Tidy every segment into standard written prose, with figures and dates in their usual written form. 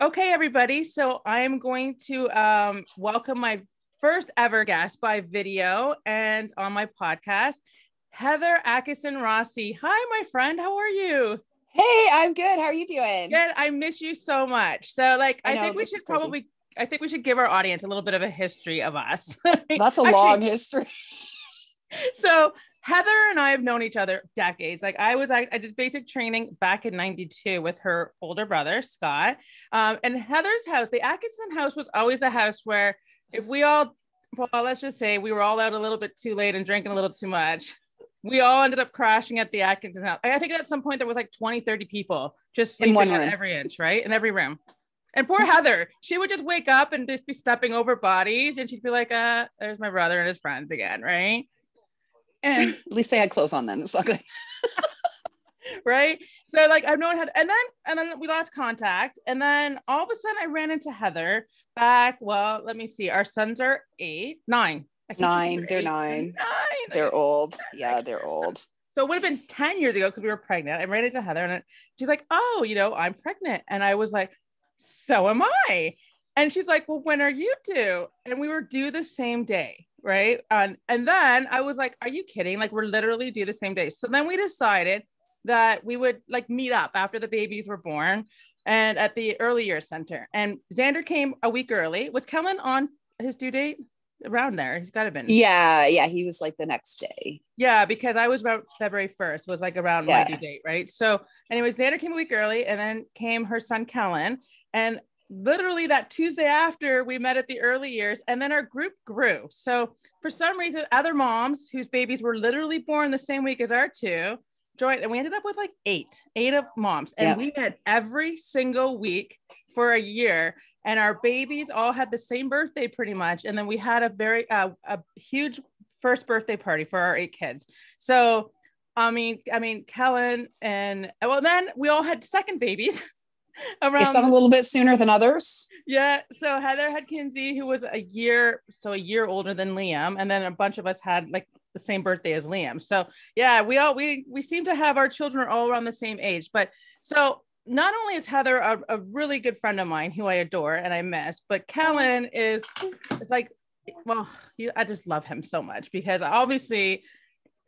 Okay, everybody. So I'm going to welcome my first ever guest by video and on my podcast, Heather Atkinson-Rossi. Hi, my friend. How are you? Hey, I'm good. How are you doing? Good. I miss you so much. So, I I know think we this should is crazy. probably, I think we should give our audience a little bit of a history of us. That's a long Actually, history. so Heather and I have known each other decades. I did basic training back in 92 with her older brother, Scott. And Heather's house, the Atkinson house was always the house where if we all, well, let's just say we were all out a little bit too late and drinking a little too much. We all ended up crashing at the Atkinson house. I think at some point there was like 20, 30 people just In one sleeping on room. every inch, right? In every room. And poor Heather, she would just wake up and just be stepping over bodies and she'd be like, there's my brother and his friends again, right? At least they had clothes on then. It's not good. Right. So like I've known Heather, and then we lost contact. And then all of a sudden I ran into Heather back. Well, let me see. Our sons are 9. Nine. They're 9. They're old. Yeah, they're old. So it would have been 10 years ago because we were pregnant. I ran into Heather and she's like, oh, I'm pregnant. And I was like, so am I. And she's like, well, when are you due? And we were due the same day. Right. And then I was like, are you kidding? Like, we're literally due the same day. So then we decided that we would like meet up after the babies were born and at the early years center. And Xander came a week early. Was Kellen on his due date? Around there. He's got to have been. Yeah. He was like the next day. Yeah, because I was about February 1st, was like around my due date, right? So anyway, Xander came a week early and then came her son Kellen. And literally that Tuesday after we met at the early years, and then our group grew. So for some reason, other moms whose babies were literally born the same week as our two joined, and we ended up with like eight of moms. And we met every single week for a year. And our babies all had the same birthday pretty much. And then we had a huge first birthday party for our 8 kids. So, I mean, Kellen and, well, then we all had second babies around. Some a little bit sooner than others. Yeah. So Heather had Kinsey, who was a year older than Liam. And then a bunch of us had like the same birthday as Liam. So yeah, we seem to have our children all around the same age. But so not only is Heather a really good friend of mine who I adore and I miss, but Kellen is like, well, I just love him so much because obviously,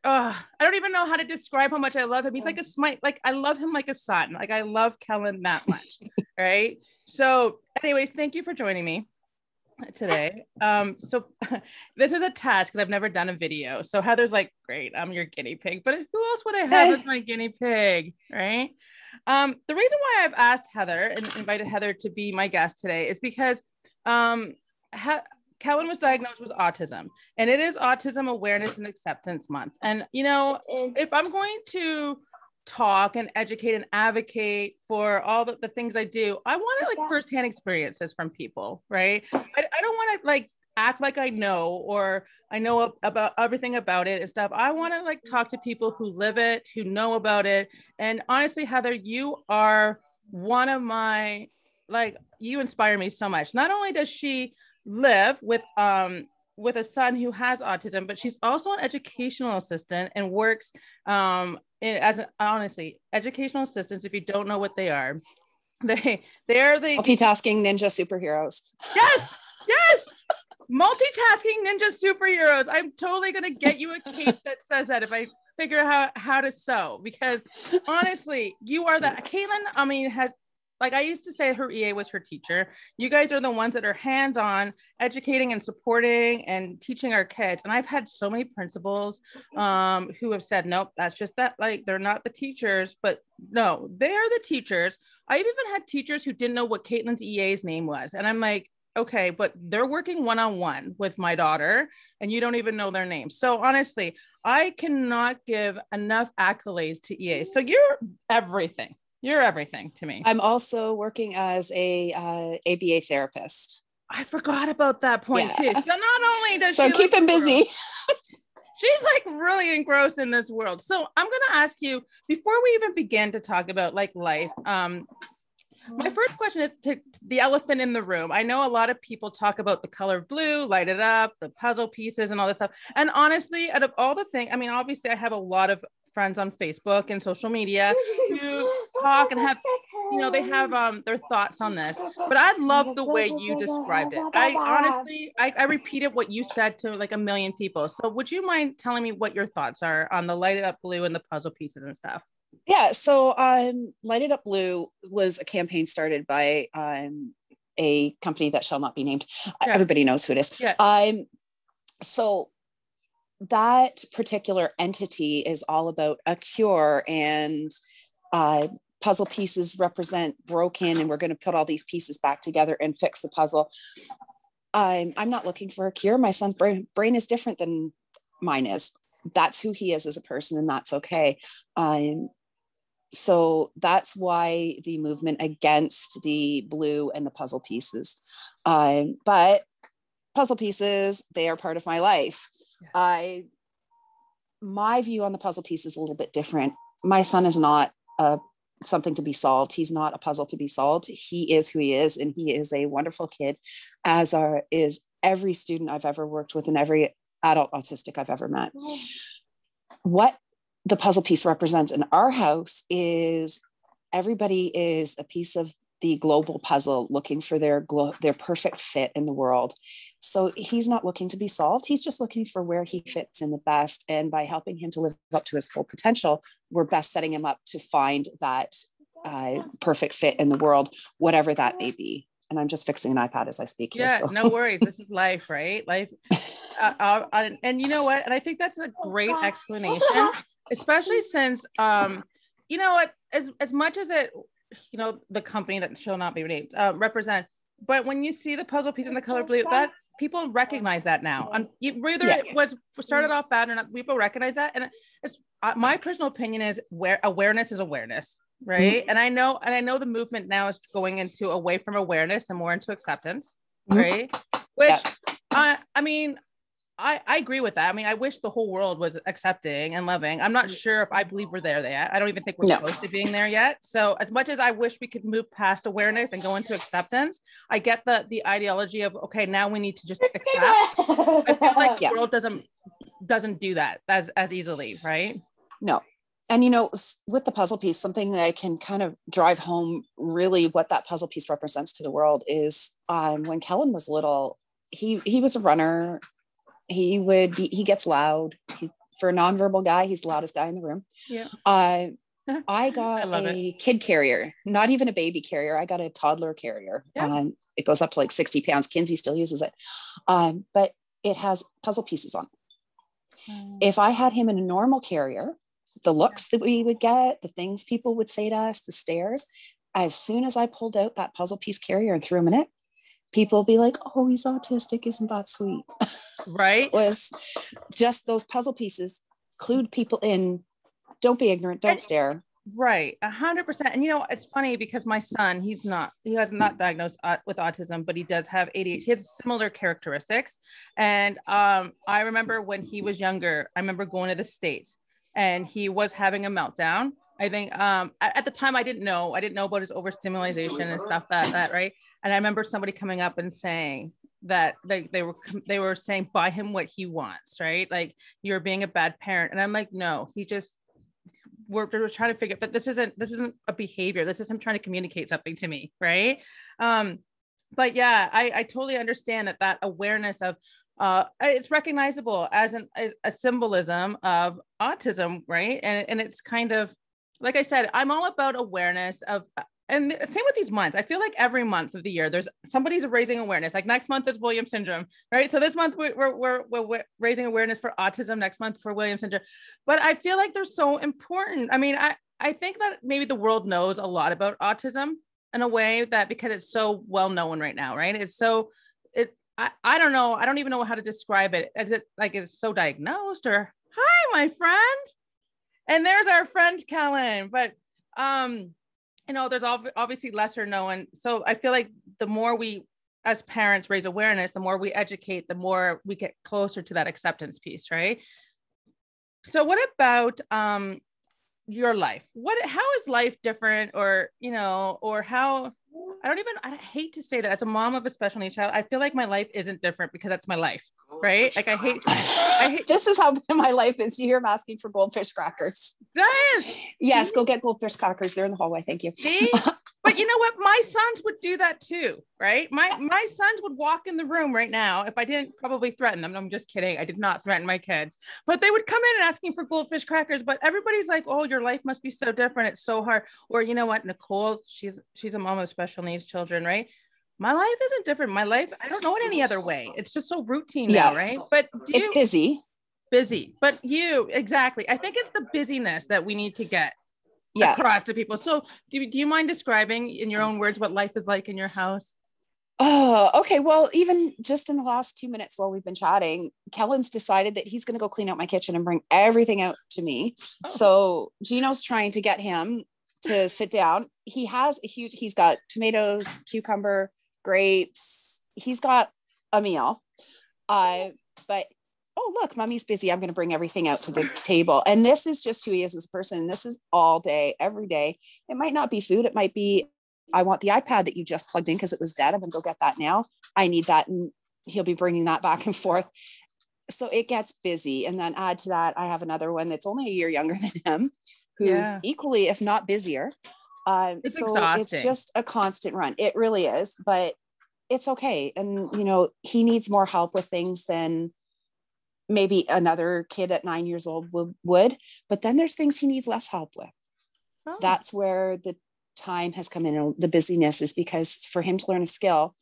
I don't even know how to describe how much I love him. He's like I love him like a son. Like I love Kellen that much. Right. So anyways, thank you for joining me today. So this is a test because I've never done a video. So Heather's like, great, I'm your guinea pig, but who else would I have as my guinea pig? Right. The reason why I've asked Heather and invited Heather to be my guest today is because Kellen was diagnosed with autism, and it is Autism Awareness and Acceptance Month. And, if I'm going to talk and educate and advocate for all the things I do, I want like firsthand experiences from people, right? I don't want to like act like I know or I know about everything about it and stuff. I want to like talk to people who live it, who know about it. And honestly, Heather, you are one of my, like, you inspire me so much. Not only does she live with a son who has autism, but she's also an educational assistant and works honestly, educational assistants, if you don't know what they are, they're the multitasking ninja superheroes. Yes multitasking ninja superheroes. I'm totally gonna get you a cape that says that if I figure out how to sew, because honestly, you are that. Caitlin, has, like, I used to say her EA was her teacher. You guys are the ones that are hands-on educating and supporting and teaching our kids. And I've had so many principals who have said, nope, that's just that, like, they're not the teachers, but no, they are the teachers. I've even had teachers who didn't know what Caitlin's EA's name was. And I'm like, okay, but they're working one-on-one with my daughter and you don't even know their name. So honestly, I cannot give enough accolades to EA. So you're everything. You're everything to me. I'm also working as a ABA therapist. I forgot about that point too. So not only does she keep him busy, she's like really engrossed in this world. So I'm going to ask you, before we even begin to talk about like life, my first question is to the elephant in the room. I know a lot of people talk about the color blue, light it up, the puzzle pieces and all this stuff. And honestly, out of all the things, obviously I have a lot of friends on Facebook and social media who talk and have, you know, they have their thoughts on this. But I love the way you described it. I honestly, I repeated what you said to like a million people. So would you mind telling me what your thoughts are on the Light It Up Blue and the puzzle pieces and stuff? Yeah, so Light It Up Blue was a campaign started by a company that shall not be named. Yeah. Everybody knows who it is. Yeah. So that particular entity is all about a cure, and puzzle pieces represent broken, and we're going to put all these pieces back together and fix the puzzle. I'm not looking for a cure. My son's brain is different than mine is. That's who he is as a person, and that's okay. So that's why the movement against the blue and the puzzle pieces. But puzzle pieces, they are part of my life. My view on the puzzle piece is a little bit different. My son is not something to be solved. He's not a puzzle to be solved. He is who he is, and he is a wonderful kid, as is every student I've ever worked with and every adult autistic I've ever met. What the puzzle piece represents in our house is everybody is a piece of the global puzzle, looking for their perfect fit in the world. So he's not looking to be solved. He's just looking for where he fits in the best. And by helping him to live up to his full potential, we're best setting him up to find that perfect fit in the world, whatever that may be. And I'm just fixing an iPad as I speak here. Yeah, so. No worries. This is life, right? Life. And you know what? And I think that's a great explanation, especially since, you know what, as much as it, you know, the company that shall not be named represent, but when you see the puzzle piece in the color blue, that people recognize that now. Whether it was started off bad or not, people recognize that. And it's my personal opinion is where awareness is awareness, right? Mm-hmm. And I know the movement now is going into away from awareness and more into acceptance, right? Which I mean, I agree with that. I mean, I wish the whole world was accepting and loving. I'm not sure if I believe we're there yet. I don't even think we're close to being there yet. So as much as I wish we could move past awareness and go into acceptance, I get the ideology of, okay, now we need to just accept. I feel like the world doesn't do that as easily, right? No. And, you know, with the puzzle piece, something that I can kind of drive home really what that puzzle piece represents to the world is when Kellen was little, he was a runner. He gets loud. For a nonverbal guy, he's the loudest guy in the room. Yeah. I got a kid carrier, not even a baby carrier. I got a toddler carrier. Yeah. It goes up to like 60 pounds. Kinsey still uses it. But it has puzzle pieces on it. If I had him in a normal carrier, the looks that we would get, the things people would say to us, the stares, as soon as I pulled out that puzzle piece carrier and threw him in it, people will be like, oh, he's autistic. Isn't that sweet? Right. It was just those puzzle pieces clued people in. Don't be ignorant. Don't stare. Right. 100%. And, you know, it's funny because my son, he has not diagnosed with autism, but he does have ADHD. He has similar characteristics. And I remember when he was younger, I remember going to the States and he was having a meltdown. I think at the time I didn't know about his overstimulation and stuff that right. And I remember somebody coming up and saying that they were saying, buy him what he wants, right? Like, you're being a bad parent. And I'm like, no, we're trying to figure, but this isn't a behavior. This is him trying to communicate something to me, right? But yeah, I totally understand that awareness of it's recognizable as a symbolism of autism, right? And it's kind of, like I said, I'm all about awareness of, and same with these months. I feel like every month of the year, there's somebody's raising awareness. Like next month is Williams syndrome, right? So this month we're raising awareness for autism. Next month for Williams syndrome. But I feel like they're so important. I mean, I think that maybe the world knows a lot about autism in a way that because it's so well known right now, right? I don't know. I don't even know how to describe it. Is it like it's so diagnosed or hi, my friend? And there's our friend Kellen. But you know, there's obviously lesser known. So I feel like the more we as parents raise awareness, the more we educate, the more we get closer to that acceptance piece, right? So what about your life? How is life different, or, you know, or how I hate to say that as a mom of a special needs child, I feel like my life isn't different because that's my life, right? Like I hate. This is how my life is. You hear him asking for goldfish crackers. Yes, go get goldfish crackers. They're in the hallway. Thank you. See? But you know what? My sons would do that too, right? My sons would walk in the room right now if I didn't probably threaten them. I'm just kidding. I did not threaten my kids, but they would come in and asking for goldfish crackers. But everybody's like, "Oh, your life must be so different. It's so hard." Or you know what? Nicole, she's a mom of special needs children, right? My life isn't different. My life, I don't know it any other way. It's just so routine now, right? But it's busy. But exactly. I think it's the busyness that we need to get across to people. So do you mind describing in your own words what life is like in your house? Oh, okay. Well, even just in the last 2 minutes while we've been chatting, Kellen's decided that he's going to go clean out my kitchen and bring everything out to me. Oh. So Gino's trying to get him to sit down. He's got tomatoes, cucumber, grapes. He's got a meal. But oh, look, mommy's busy. I'm going to bring everything out to the table. And this is just who he is as a person. This is all day, every day. It might not be food. It might be, I want the iPad that you just plugged in because it was dead. I'm going to go get that now. I need that. And he'll be bringing that back and forth. So it gets busy. And then add to that, I have another one that's only a year younger than him, who's equally, if not busier. It's exhausting. It's just a constant run. It really is, but it's okay. And, he needs more help with things than maybe another kid at 9 years old would, but then there's things he needs less help with. Oh. That's where the time has come in. The busyness is because for him to learn a skill,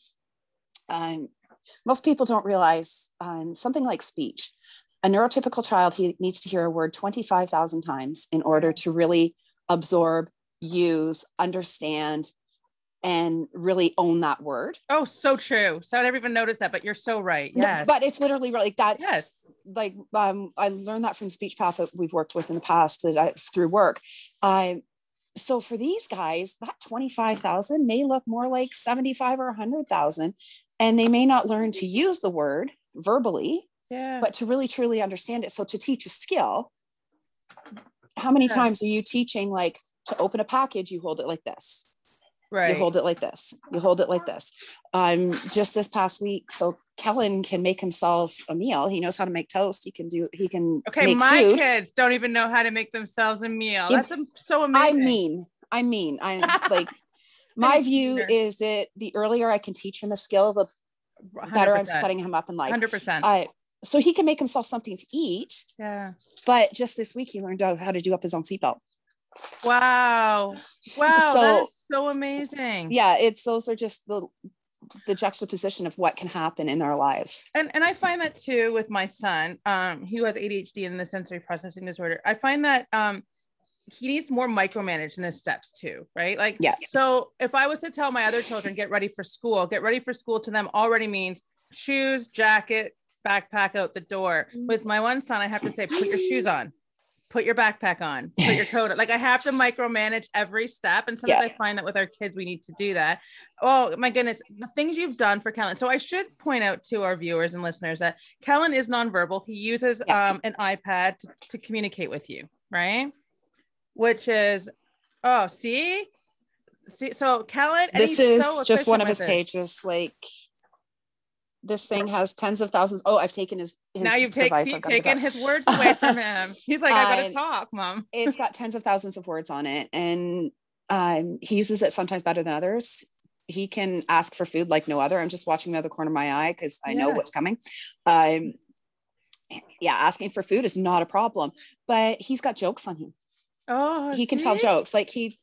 most people don't realize something like speech. A neurotypical child, he needs to hear a word 25,000 times in order to really absorb, use, understand, and really own that word. Oh, so true. So I never even noticed that, but you're so right. Yes. No, but it's literally like that's like I learned that from the speech path that we've worked with in the past through work. So for these guys, that 25,000 may look more like 75 or 100,000, and they may not learn to use the word verbally, but to really truly understand it. So to teach a skill, how many times are you teaching, like, to open a package, you hold it like this. Right. You hold it like this. You hold it like this. Just this past week. So Kellen can make himself a meal. He knows how to make toast. He can okay. My food. Kids don't even know how to make themselves a meal. That's so amazing. I mean, I'm like, my view is that the earlier I can teach him a skill, the better 100%. I'm setting him up in life. 100%. So he can make himself something to eat. Yeah. But just this week, he learned how to do up his own seatbelt. Wow. So, that is so amazing. Yeah, those are just the juxtaposition of what can happen in our lives. And I find that too with my son, who has ADHD and the sensory processing disorder. I find that he needs more micromanaged in his steps too, right? Like, so if I was to tell my other children, get ready for school to them already means shoes, jacket, backpack out the door. With my one son, I have to say, put your shoes on. Put your backpack on, put your coat on. Like, I have to micromanage every step. And sometimes I find that with our kids, we need to do that. Oh my goodness, the things you've done for Kellen. So I should point out to our viewers and listeners that Kellen is nonverbal. He uses an iPad to communicate with you, right? Which is, see, so Kellen, this is so just one of his pages. Like, this thing has tens of thousands. Oh, I've taken his now you've taken his words away from him. He's like, I gotta talk, Mom. It's got tens of thousands of words on it, and he uses it sometimes better than others. He can ask for food like no other. I'm just watching the other corner of my eye because I know what's coming. Asking for food is not a problem, but he's got jokes on him. Oh, he can tell jokes. Like he's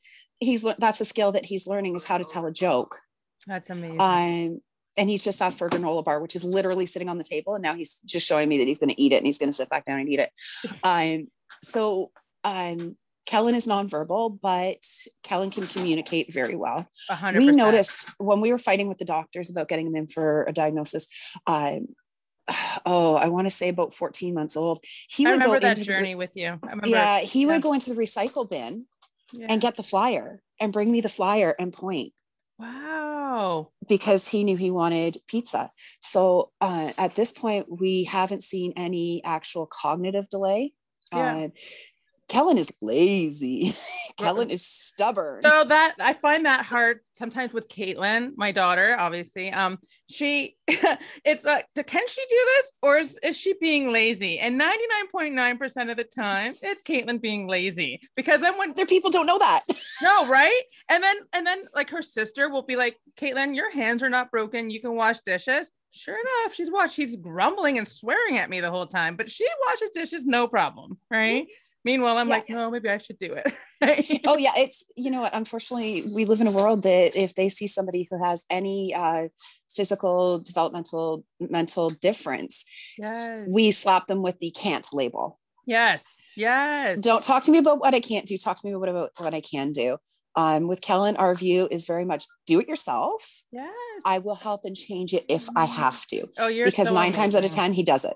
that's a skill that he's learning, is how to tell a joke. That's amazing. And he's just asked for a granola bar, which is literally sitting on the table. And now he's just showing me that he's going to eat it and he's going to sit back down and eat it. Kellen is nonverbal, but Kellen can communicate very well. 100%. We noticed when we were fighting with the doctors about getting him in for a diagnosis, I want to say about 14 months old. I remember that journey with you. He would go into the recycle bin and get the flyer and bring me the flyer and point. Wow. Because he knew he wanted pizza. So at this point, we haven't seen any actual cognitive delay. Kellen is lazy. Kellen is stubborn. So that I find that hard sometimes with Caitlin, my daughter, obviously. She it's like, can she do this, or is she being lazy? And 99.9% of the time it's Caitlin being lazy, because then when their people don't know that. No, right? And then like her sister will be like, Caitlin, your hands are not broken, you can wash dishes. Sure enough, she's grumbling and swearing at me the whole time, but she washes dishes no problem, right? Meanwhile, I'm like, no, maybe I should do it. Oh yeah, it's, you know what, unfortunately we live in a world that if they see somebody who has any physical, developmental, mental difference, we slap them with the can't label. Yes. Don't talk to me about what I can't do, talk to me about what I can do. With Kellen, our view is very much do it yourself. Yes. I will help and change it if I have to. Oh, you're because so 9 times out of 10 he does it.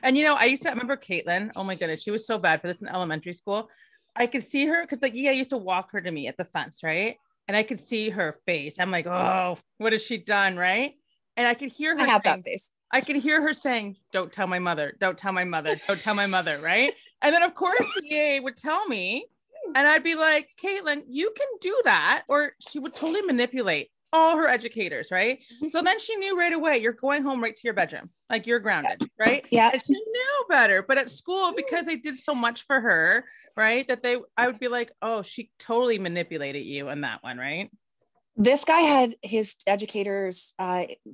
And you know, I used to remember Caitlin. Oh my goodness, she was so bad for this in elementary school. I could see her because, like, I used to walk her to me at the fence, right? And I could see her face. I'm like, oh, what has she done, right? And I could hear her. I have that face. I could hear her saying, "Don't tell my mother. Don't tell my mother. Don't tell my mother." Right? And then, of course, the EA would tell me, and I'd be like, "Caitlin, you can do that," or she would totally manipulate all her educators, right? So then she knew right away, you're going home right to your bedroom, like you're grounded, right? Yeah. And she knew better. But at school, because they did so much for her, right, that I would be like, oh, she totally manipulated you in that one, right? This guy had his educators.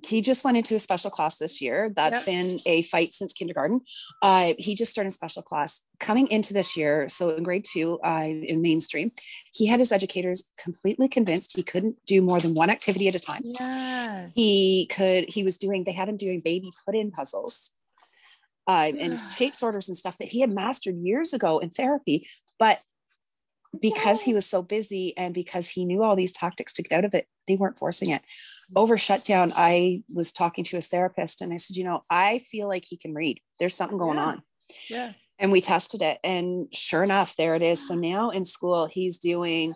He just went into a special class this year. That's been a fight since kindergarten. He just started a special class coming into this year. So in grade 2, in mainstream, he had his educators completely convinced he couldn't do more than one activity at a time. Yeah. They had him doing baby put-in puzzles and shape sorters and stuff that he had mastered years ago in therapy. But because he was so busy and because he knew all these tactics to get out of it, they weren't forcing it. Over shutdown, I was talking to his therapist and I said, I feel like he can read. There's something going on. Yeah. And we tested it. And sure enough, there it is. So now in school, he's doing,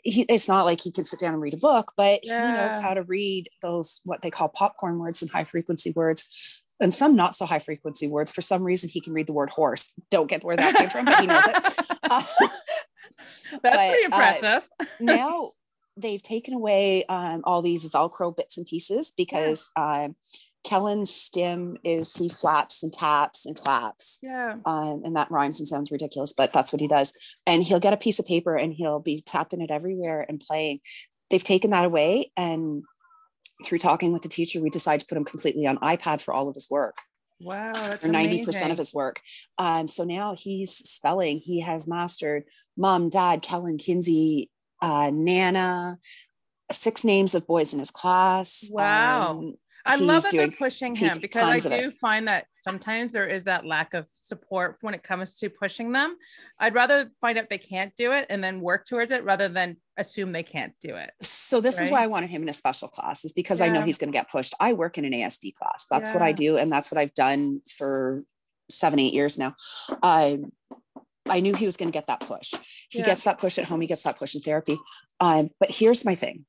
it's not like he can sit down and read a book, but he knows how to read those, what they call popcorn words and high frequency words. And some not so high frequency words. For some reason, he can read the word horse. Don't get where that came from, but he knows it. That's pretty impressive. Now they've taken away all these Velcro bits and pieces because Kellen's stim is he flaps and taps and claps. Yeah. And that rhymes and sounds ridiculous, but that's what he does. And he'll get a piece of paper and he'll be tapping it everywhere and playing. They've taken that away. And through talking with the teacher, we decided to put him completely on iPad for all of his work. Wow. That's or 90% amazing. of his work. So now he's spelling, he has mastered Mom, Dad, Kellen, Kinsey, Nana, 6 names of boys in his class. Wow. I love that they're pushing him, because I do find that sometimes there is that lack of support when it comes to pushing them. I'd rather find out they can't do it and then work towards it rather than assume they can't do it. So this is why I wanted him in a special class, is because I know he's going to get pushed. I work in an ASD class. That's what I do. And that's what I've done for 7-8 years now. I knew he was going to get that push. He gets that push at home. He gets that push in therapy. But here's my thing.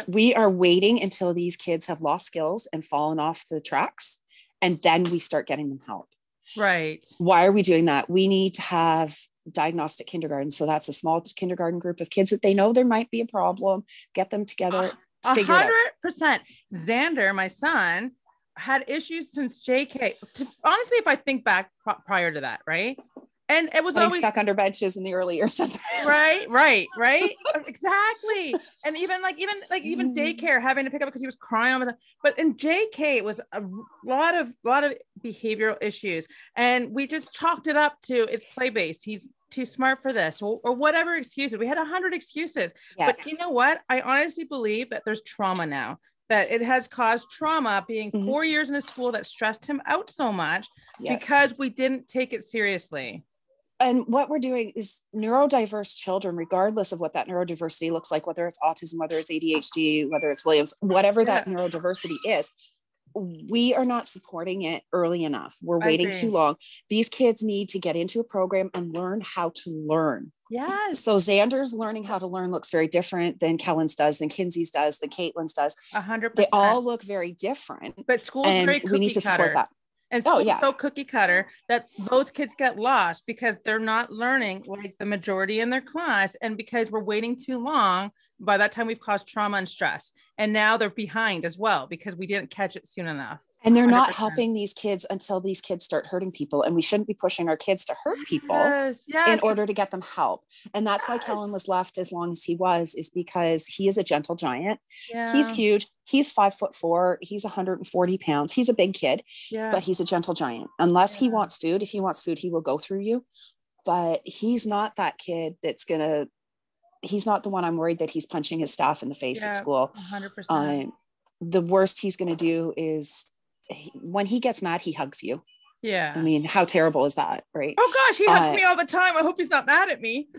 We are waiting until these kids have lost skills and fallen off the tracks, and then we start getting them help. Right. Why are we doing that? We need to have diagnostic kindergarten. So that's a small kindergarten group of kids that they know there might be a problem, get them together. 100%. Xander, my son, had issues since JK. Honestly, if I think back prior to that, right? And it was always stuck under benches in the early years. Right. Exactly. And even daycare, having to pick up because he was crying. But in JK, it was a lot of behavioral issues. And we just chalked it up to it's play-based. He's too smart for this or whatever excuses. We had 100 excuses. Yeah. But you know what? I honestly believe that there's trauma now. That it has caused trauma being 4 years in a school that stressed him out so much because we didn't take it seriously. And what we're doing is neurodiverse children, regardless of what that neurodiversity looks like, whether it's autism, whether it's ADHD, whether it's Williams, whatever that neurodiversity is, we are not supporting it early enough. We're waiting too long. These kids need to get into a program and learn how to learn. Yes. So Xander's learning how to learn looks very different than Kellen's does, than Kinsey's does, than Caitlin's does. 100%. They all look very different. But school's very cookie we need to support cutter. that. And Oh school's yeah. so cookie cutter that those kids get lost because they're not learning like the majority in their class. And because we're waiting too long, by that time we've caused trauma and stress. And now they're behind as well because we didn't catch it soon enough. And they're not 100%. helping these kids until these kids start hurting people. And we shouldn't be pushing our kids to hurt people Yes, in order to get them help. And that's why Kellen was left as long as he was, is because he is a gentle giant. Yeah. He's huge. He's 5'4". He's 140 pounds. He's a big kid, Yeah. but he's a gentle giant. Unless he wants food, if he wants food, he will go through you. But he's not that kid that's he's not the one I'm worried that he's punching his staff in the face at school. 100%. The worst he's going to do is when he gets mad, he hugs you. Yeah. I mean, how terrible is that? Right. Oh gosh, he hugs me all the time. I hope he's not mad at me.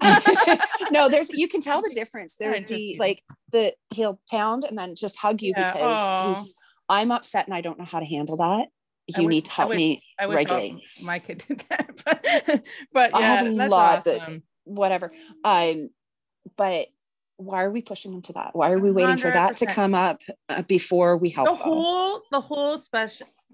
No, you can tell the difference. There's he'll pound and then just hug you because I'm upset and I don't know how to handle that. You need to help me regulate. My kid did that, but yeah, I have a lot awesome. that whatever. But why are we pushing them to that? Why are we waiting 100%. For that to come up before we help the whole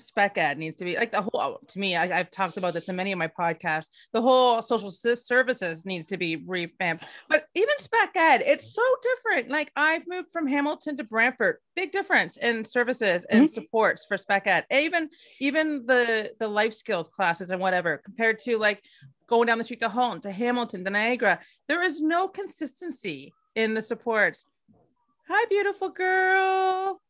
spec ed needs to be like the whole, to me, I've talked about this in many of my podcasts, the whole social services needs to be revamped, but even spec ed, it's so different. Like I've moved from Hamilton to Brantford, big difference in services and supports for spec ed, even the life skills classes and whatever, compared to like going down the street to Holton, to Hamilton, to Niagara. There is no consistency in the supports. Hi, beautiful girl.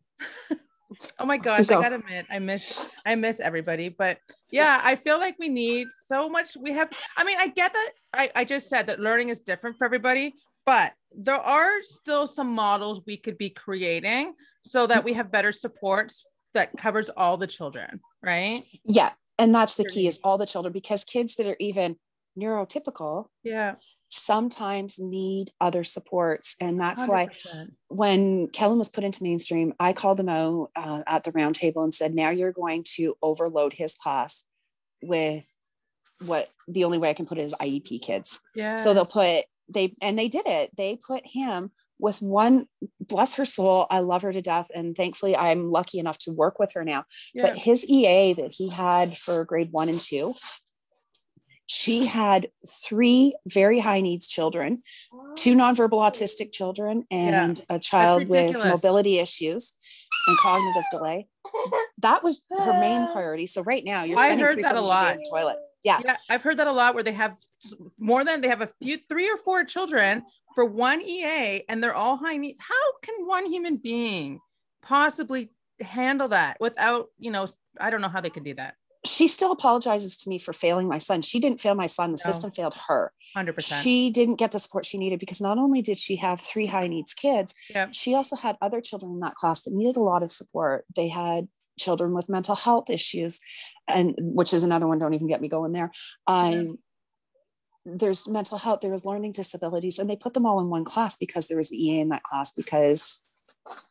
Oh my gosh, I gotta admit, I miss everybody. But yeah, I feel like we need so much. I get that. I just said that learning is different for everybody, but there are still some models we could be creating so that we have better supports that covers all the children, right? Yeah. And that's the key, is all the children, because kids that are even neurotypical sometimes need other supports. And that's 100%. Why when Kellen was put into mainstream, I called them out at the round table and said, now you're going to overload his class with what the only way I can put it is IEP kids. Yeah. So they did it. They put him with one, bless her soul, I love her to death. And thankfully I'm lucky enough to work with her now. Yeah. But his EA that he had for grade 1 and 2, she had 3 very high needs children, 2 nonverbal autistic children, and a child with mobility issues and cognitive delay. That was her main priority. So right now you're spending 3 quarters of the day in the toilet. Yeah. I've heard that a lot, where they have 3 or 4 children for one EA and they're all high needs. How can one human being possibly handle that without, I don't know how they could do that. She still apologizes to me for failing my son. She didn't fail my son. The system failed her. 100%. She didn't get the support she needed, because not only did she have 3 high needs kids, she also had other children in that class that needed a lot of support. They had children with mental health issues, and which is another one. Don't even get me going there. There's mental health, there was learning disabilities, and they put them all in one class because there was the EA in that class, because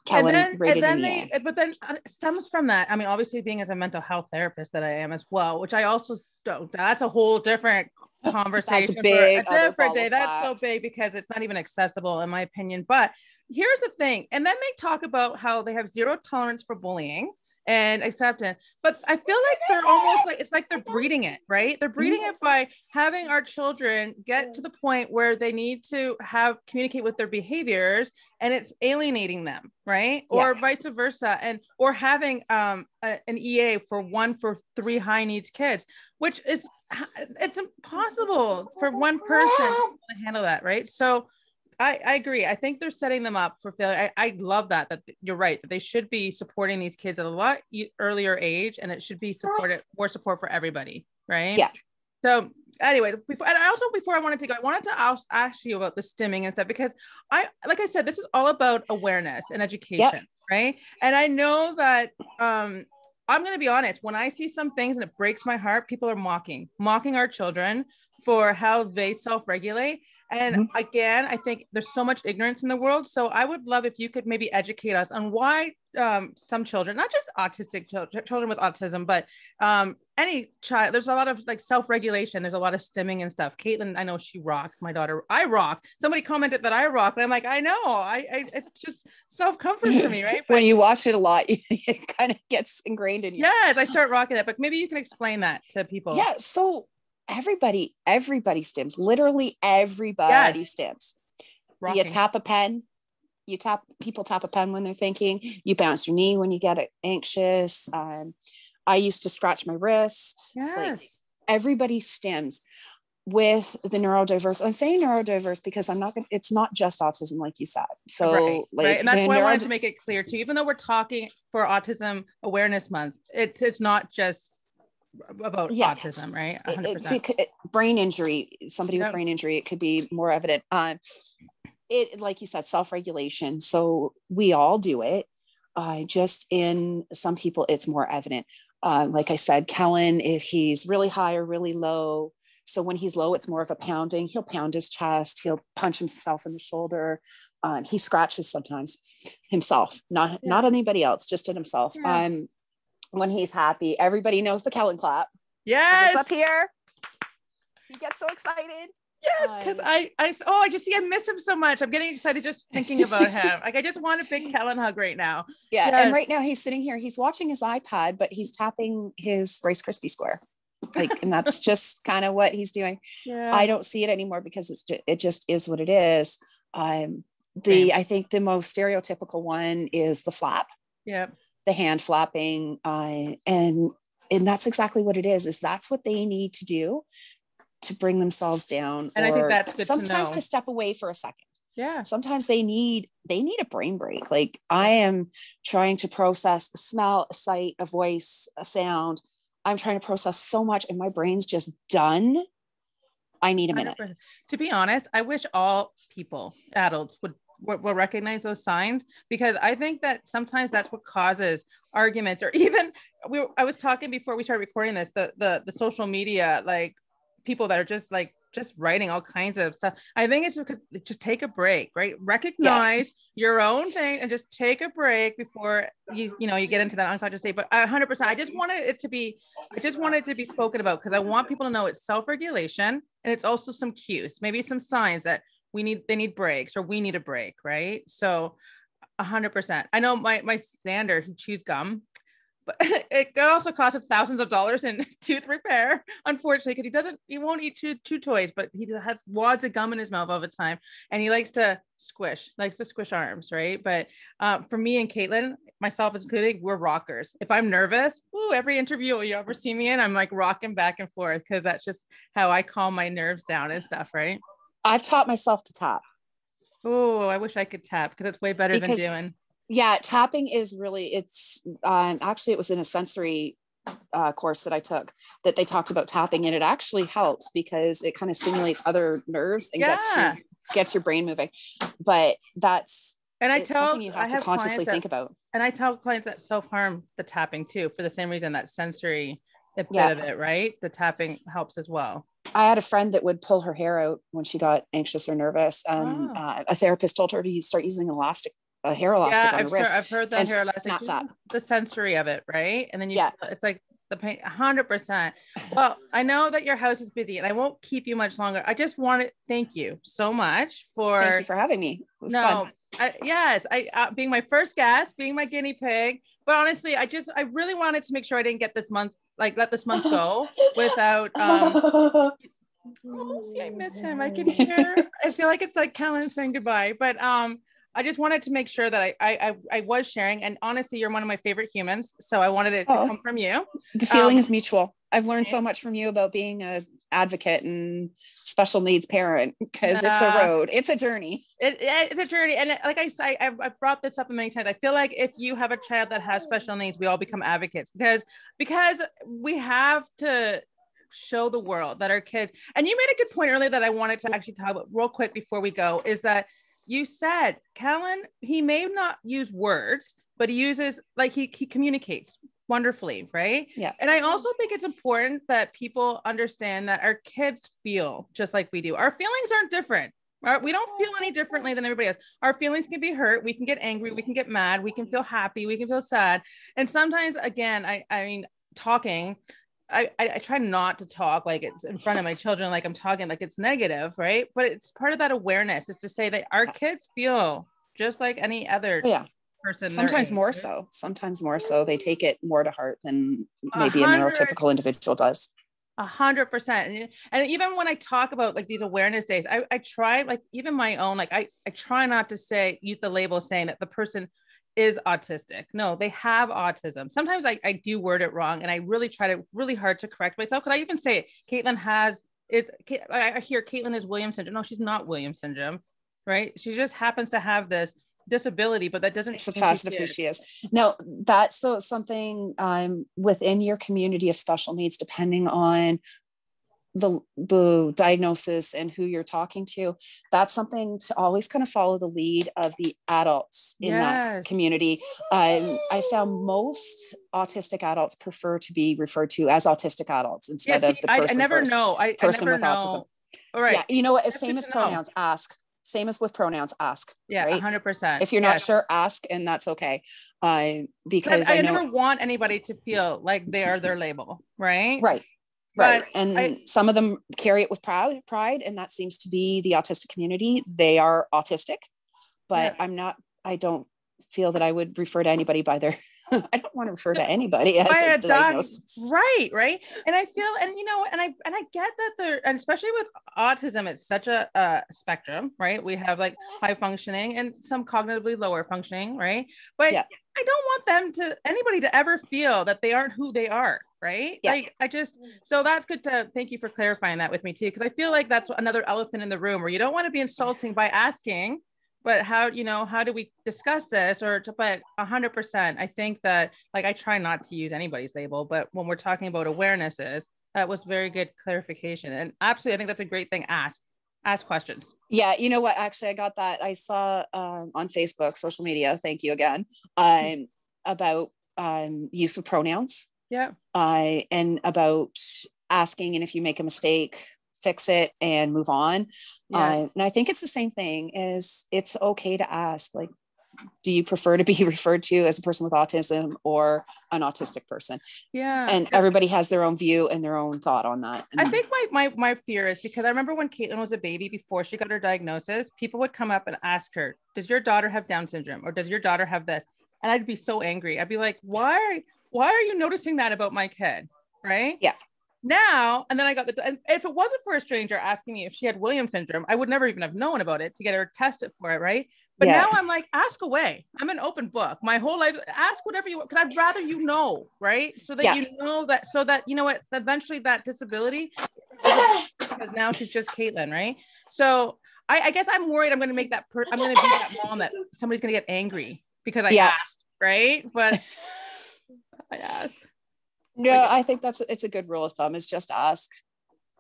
Kellen rated an EA. But then stems from that. I mean, obviously being as a mental health therapist that I am as well, which I also don't, that's a whole different conversation for a different day. That's so big because it's not even accessible in my opinion. But here's the thing. And then they talk about how they have zero tolerance for bullying and acceptance, but I feel like they're almost like, it's like they're breeding it, right? They're breeding it by having our children get to the point where they need to communicate with their behaviors, and it's alienating them, right? Or vice versa, or having an EA for 3 high needs kids, which is, it's impossible for one person to handle that, right? So I agree. I think they're setting them up for failure. I love that you're right, that they should be supporting these kids at a lot earlier age, and it should be more support for everybody. Right. Yeah. So anyway, before I wanted to go, I wanted to ask you about the stimming and stuff, because like I said, this is all about awareness and education. Right. And I know that, I'm going to be honest, when I see some things and it breaks my heart, people are mocking our children for how they self-regulate. And again, I think there's so much ignorance in the world. So I would love if you could maybe educate us on why some children, not just autistic children with autism, but any child, there's a lot of like self-regulation. There's a lot of stimming and stuff. Caitlin, I know she rocks. My daughter, I rock. Somebody commented that I rock. And I'm like, I know, it's just self-comfort for me, right? But when you watch it a lot, it kind of gets ingrained in you. Yes, I start rocking it, but maybe you can explain that to people. Yeah. So everybody stims, literally everybody stims. Rocking. You tap a pen, people tap a pen when they're thinking, you bounce your knee when you get anxious. I used to scratch my wrist. Yes. Like, everybody stims with the neurodiverse. I'm saying neurodiverse because it's not just autism, like you said. So right. And that's why I wanted to make it clear too, even though we're talking for Autism Awareness Month, it's not just about autism, right? 100%. Brain injury, somebody with brain injury, it could be more evident. It, like you said, self-regulation. So we all do it. Just in some people, it's more evident. Like I said, Kellen, if he's really high or really low. So when he's low, it's more of a pounding. He'll pound his chest. He'll punch himself in the shoulder. He scratches sometimes himself, not anybody else, just at himself. Yeah. When he's happy, everybody knows the Kellen clap. Yes. It's up here. He gets so excited. Yes, because I miss him so much. I'm getting excited just thinking about him. Like, I just want a big Kellen hug right now. Yeah. Yes. And right now he's sitting here, he's watching his iPad, but he's tapping his Rice Krispie square. Like, and that's just kind of what he's doing. Yeah. I don't see it anymore because it just is what it is. I think the most stereotypical one is the flap. Yeah. The hand flapping. And that's exactly what it is that's what they need to do to bring themselves down. And I think that's good sometimes to step away for a second. Yeah. Sometimes they need a brain break. Like, I am trying to process a smell, a sight, a voice, a sound. I'm trying to process so much and my brain's just done. I need a minute. 100%. To be honest, I wish all people, adults would recognize those signs, because I think that sometimes that's what causes arguments, or even I was talking before we started recording this, the social media, like people that are just writing all kinds of stuff. I think it's because just take a break, right? Recognize your own thing and just take a break before you get into that unconscious state. But 100%, I just want it to be spoken about, because I want people to know it's self-regulation, and it's also some cues, maybe some signs that they need breaks, or we need a break, right? So 100%. I know my Xander, he chews gum, but it also costs us thousands of dollars in tooth repair, unfortunately, because he won't eat chew toys, but he has wads of gum in his mouth all the time, and he likes to squish arms, right? But for me and Caitlin, myself included, we're rockers. If I'm nervous, every interview you ever see me in, I'm like rocking back and forth, because that's just how I calm my nerves down and stuff, right? I've taught myself to tap. Oh, I wish I could tap, because it's way better than doing. Yeah, tapping is really, actually, it was in a sensory course that I took that they talked about tapping, and it actually helps because it kind of stimulates other nerves and gets your brain moving. But something you have to consciously think about. And I tell clients that self-harm the tapping too, for the same reason, that sensory bit of it, right? The tapping helps as well. I had a friend that would pull her hair out when she got anxious or nervous, and a therapist told her to start using a hair elastic on her wrist. I've heard that hair elastic, the sensory of it, right? And then it's like the pain. 100%. Well, I know that your house is busy, and I won't keep you much longer. I just want to thank you so much thank you for having me. It was fun. Being my first guest, being my guinea pig. But honestly, I really wanted to make sure I didn't get this month, let this month go without. I miss him. I can hear. I feel like it's like Kellen saying goodbye. But I just wanted to make sure that I was sharing. And honestly, you're one of my favorite humans, so I wanted it to come from you. The feeling is mutual. I've learned so much from you about being a advocate and special needs parent, because it's a road, it's a journey. It's a journey. And like I say, I've brought this up many times. I feel like if you have a child that has special needs, we all become advocates, because we have to show the world that our kids, and you made a good point earlier that I wanted to actually talk about real quick before we go, is that you said, Kellen, he may not use words, but he uses, he communicates wonderfully, right? Yeah. And I also think it's important that people understand that our kids feel just like we do. Our feelings aren't different. We don't feel any differently than everybody else. Our feelings can be hurt. We can get angry. We can get mad. We can feel happy. We can feel sad. And sometimes, again, I mean, talking, I try not to talk like it's in front of my children, like I'm talking like it's negative, right? But it's part of that awareness is to say that our kids feel just like any other person. Sometimes more so. Sometimes more so. They take it more to heart than maybe 100, a neurotypical individual does. 100%. And even when I talk about like these awareness days, I try, like even my own, like I try not to use the label saying that the person is autistic. No, they have autism. Sometimes I do word it wrong, and I really try really hard to correct myself. Because I even say it, I hear Caitlin is Williams syndrome. No, she's not Williams syndrome, right? She just happens to have this disability, but that doesn't. It's a facet of who she is. Now, that's something within your community of special needs, depending on the diagnosis and who you're talking to, that's something to always kind of follow the lead of the adults in that community. I found most autistic adults prefer to be referred to as autistic adults instead of the person. I never know. Person with autism. All right. Yeah, you know what? Same as pronouns. Ask. Same as with pronouns. Ask. Yeah, right? 100%. If you're not sure, ask, and that's okay. Because I never want anybody to feel like they are their label. Right. Right. Right. And some of them carry it with pride. And that seems to be the autistic community. They are autistic, but I don't feel that I would refer to anybody by their, I don't want to refer to anybody as a diagnosis. Right. And I feel, and you know, and I get that and especially with autism, it's such a spectrum, right? We have like high functioning and some cognitively lower functioning, right? But I don't want anybody to ever feel that they aren't who they are. Right. Yeah. Like so that's good thank you for clarifying that with me too. Cause I feel like that's another elephant in the room where you don't want to be insulting by asking, but how do we discuss this but 100%. I think that like, I try not to use anybody's label, but when we're talking about awarenesses, that was very good clarification. And absolutely, I think that's a great thing. Ask questions. Yeah. You know what? Actually, I got that. I saw on Facebook, social media. Thank you again. About use of pronouns. Yeah. And about asking, and if you make a mistake, fix it and move on. Yeah. And I think it's the same thing as it's okay to ask, like, do you prefer to be referred to as a person with autism or an autistic person? Yeah. And everybody has their own view and their own thought on that. And I think my fear is because I remember when Caitlin was a baby, before she got her diagnosis, people would come up and ask her, does your daughter have Down syndrome? Or does your daughter have this? And I'd be so angry. I'd be like, why are you noticing that about my kid? Right. Yeah. Now, and then and if it wasn't for a stranger asking me if she had Williams syndrome, I would never even have known about it to get her tested for it. Right. But now I'm like, ask away. I'm an open book. My whole life, ask whatever you want. Cause I'd rather, right. So that you know that, so that, you know what, eventually that disability, because now she's just Caitlin. Right. So I guess I'm worried I'm going to make I'm going to be that mom that somebody's going to get angry because I asked. Right. But I asked. No, I think it's a good rule of thumb is just ask,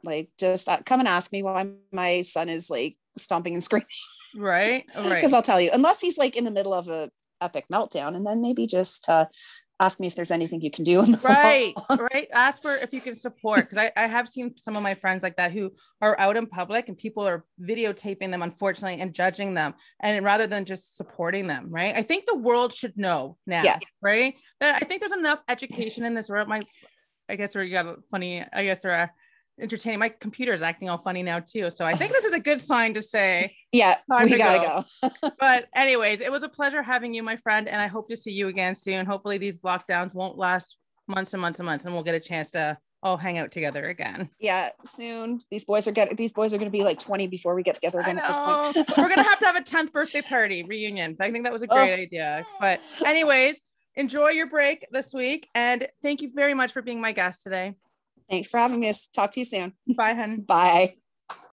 like, just come and ask me why my son is like stomping and screaming. Right. Because I'll tell you, unless he's like in the middle of a epic meltdown, and then maybe just ask me if there's anything you can do. Right. Ask for if you can support. Because I have seen some of my friends like that who are out in public and people are videotaping them, unfortunately, and judging them. And rather than just supporting them, right? I think the world should know now, right? That I think there's enough education in this world. They're entertaining. My computer is acting all funny now too. So I think this is a good sign to say, we gotta go. But anyways, it was a pleasure having you, my friend. And I hope to see you again soon. Hopefully these lockdowns won't last months and months and months, and we'll get a chance to all hang out together again. Yeah, soon. These boys are going to be like 20 before we get together again. At this point. We're going to have a 10th birthday party reunion. I think that was a great idea. But anyways, enjoy your break this week. And thank you very much for being my guest today. Thanks for having me. Talk to you soon. Bye, hun. Bye.